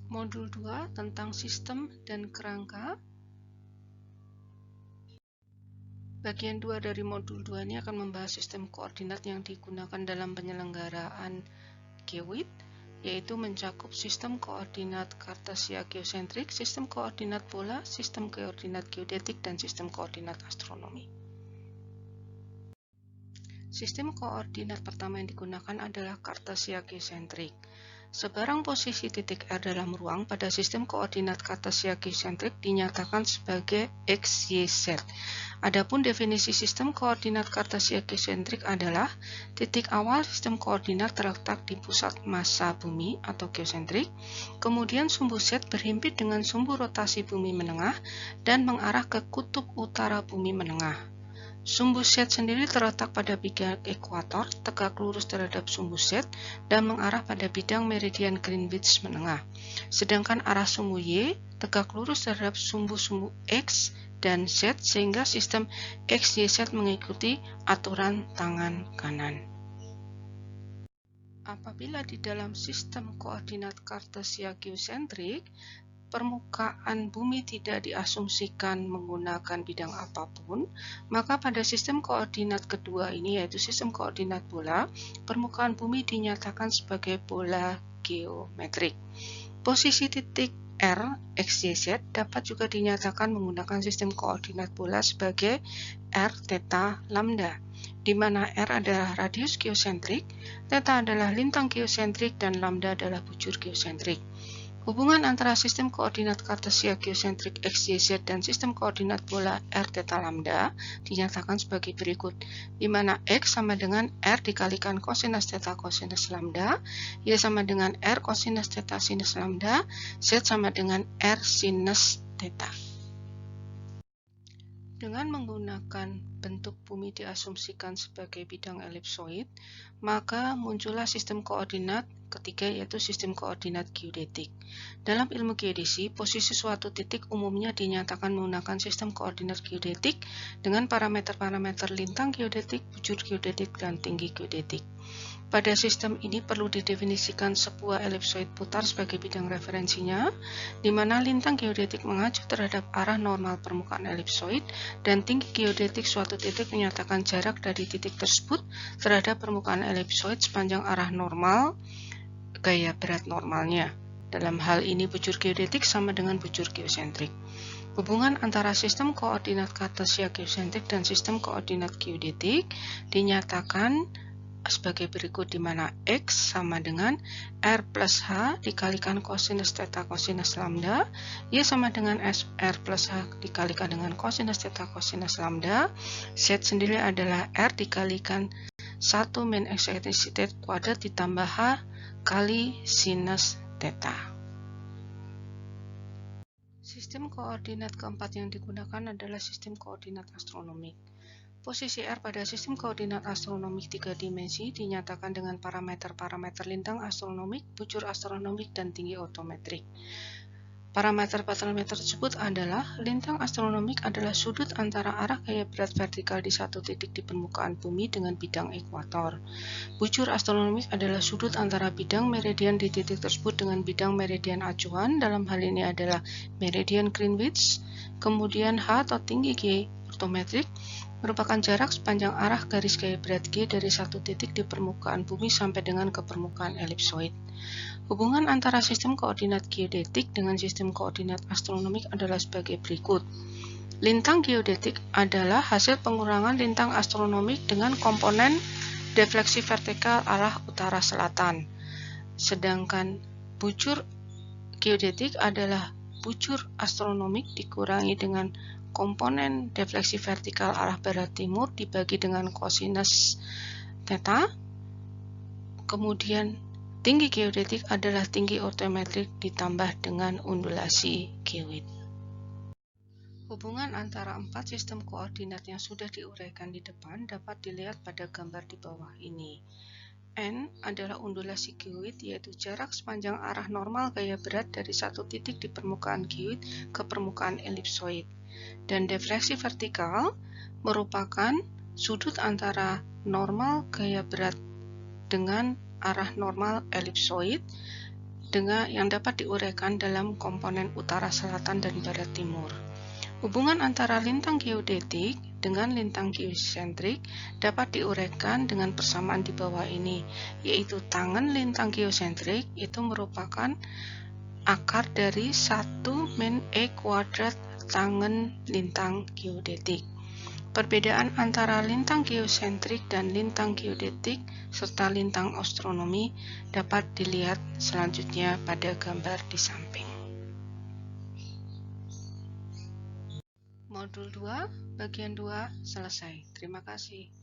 Modul 2 tentang sistem dan kerangka. Bagian 2 dari modul 2 ini akan membahas sistem koordinat yang digunakan dalam penyelenggaraan geoid, yaitu mencakup sistem koordinat kartesia geosentrik, sistem koordinat pola, sistem koordinat geodetik, dan sistem koordinat astronomi. Sistem koordinat pertama yang digunakan adalah kartesia geosentrik. Sebarang posisi titik R dalam ruang pada sistem koordinat kartesia geosentrik dinyatakan sebagai X, Y, Z. Adapun definisi sistem koordinat kartesia geosentrik adalah titik awal sistem koordinat terletak di pusat massa bumi atau geosentrik, kemudian sumbu Z berhimpit dengan sumbu rotasi bumi menengah dan mengarah ke kutub utara bumi menengah. Sumbu Z sendiri terletak pada bidang ekuator, tegak lurus terhadap sumbu Z, dan mengarah pada bidang meridian Greenwich menengah. Sedangkan arah sumbu Y tegak lurus terhadap sumbu-sumbu X dan Z, sehingga sistem XYZ mengikuti aturan tangan kanan. Apabila di dalam sistem koordinat kartesia geosentrik, permukaan bumi tidak diasumsikan menggunakan bidang apapun, maka pada sistem koordinat kedua ini, yaitu sistem koordinat bola, permukaan bumi dinyatakan sebagai bola geometrik. Posisi titik R, X, Y, Z dapat juga dinyatakan menggunakan sistem koordinat bola sebagai R, theta, lambda, di mana R adalah radius geosentrik, theta adalah lintang geosentrik, dan lambda adalah bujur geosentrik. Hubungan antara sistem koordinat kartesia geosentrik X, Y, Z dan sistem koordinat bola R, theta, lambda dinyatakan sebagai berikut, di mana X sama dengan R dikalikan kosinus theta kosinus lambda, Y sama dengan R kosinus theta sinus lambda, Z sama dengan R sinus theta. Dengan menggunakan bentuk bumi diasumsikan sebagai bidang elipsoid, maka muncullah sistem koordinat ketiga, yaitu sistem koordinat geodetik. Dalam ilmu geodesi, posisi suatu titik umumnya dinyatakan menggunakan sistem koordinat geodetik dengan parameter-parameter lintang geodetik, bujur geodetik, dan tinggi geodetik. Pada sistem ini perlu didefinisikan sebuah elipsoid putar sebagai bidang referensinya, di mana lintang geodetik mengacu terhadap arah normal permukaan elipsoid, dan tinggi geodetik suatu titik menyatakan jarak dari titik tersebut terhadap permukaan elipsoid sepanjang arah normal gaya berat normalnya. Dalam hal ini bujur geodetik sama dengan bujur geosentrik. Hubungan antara sistem koordinat kartesia geosentrik dan sistem koordinat geodetik dinyatakan sebagai berikut, di mana X sama dengan R plus H dikalikan kosinus theta kosinus lambda, Y sama dengan R plus H dikalikan dengan kosinus theta kosinus lambda, Z sendiri adalah R dikalikan 1 min eksentrisitas kuadrat ditambah H kali sinus theta. Sistem koordinat keempat yang digunakan adalah sistem koordinat astronomik. Posisi R pada sistem koordinat astronomik 3 dimensi dinyatakan dengan parameter-parameter lintang astronomik, bujur astronomik, dan tinggi otometrik. Parameter-parameter tersebut adalah: lintang astronomik adalah sudut antara arah gaya berat vertikal di satu titik di permukaan bumi dengan bidang ekuator. Bujur astronomik adalah sudut antara bidang meridian di titik tersebut dengan bidang meridian acuan, dalam hal ini adalah meridian Greenwich. Kemudian H atau tinggi geometrik merupakan jarak sepanjang arah garis gaya berat G dari satu titik di permukaan bumi sampai dengan ke permukaan elipsoid. Hubungan antara sistem koordinat geodetik dengan sistem koordinat astronomik adalah sebagai berikut. Lintang geodetik adalah hasil pengurangan lintang astronomik dengan komponen defleksi vertikal arah utara-selatan. Sedangkan bujur geodetik adalah bujur astronomik dikurangi dengan komponen defleksi vertikal arah barat-timur dibagi dengan kosinus theta. Kemudian tinggi geodetik adalah tinggi otometrik ditambah dengan undulasi geoid. Hubungan antara 4 sistem koordinat yang sudah diuraikan di depan dapat dilihat pada gambar di bawah ini. N adalah undulasi geoid, yaitu jarak sepanjang arah normal gaya berat dari satu titik di permukaan geoid ke permukaan elipsoid. Dan defleksi vertikal merupakan sudut antara normal gaya berat dengan arah normal elipsoid yang dapat diuraikan dalam komponen utara, selatan, dan barat timur. Hubungan antara lintang geodetik dengan lintang geosentrik dapat diuraikan dengan persamaan di bawah ini, yaitu tangen lintang geosentrik itu merupakan akar dari 1 min E kuadrat tangen lintang geodetik. Perbedaan antara lintang geosentrik dan lintang geodetik serta lintang astronomi dapat dilihat selanjutnya pada gambar di samping. Modul 2, bagian 2 selesai. Terima kasih.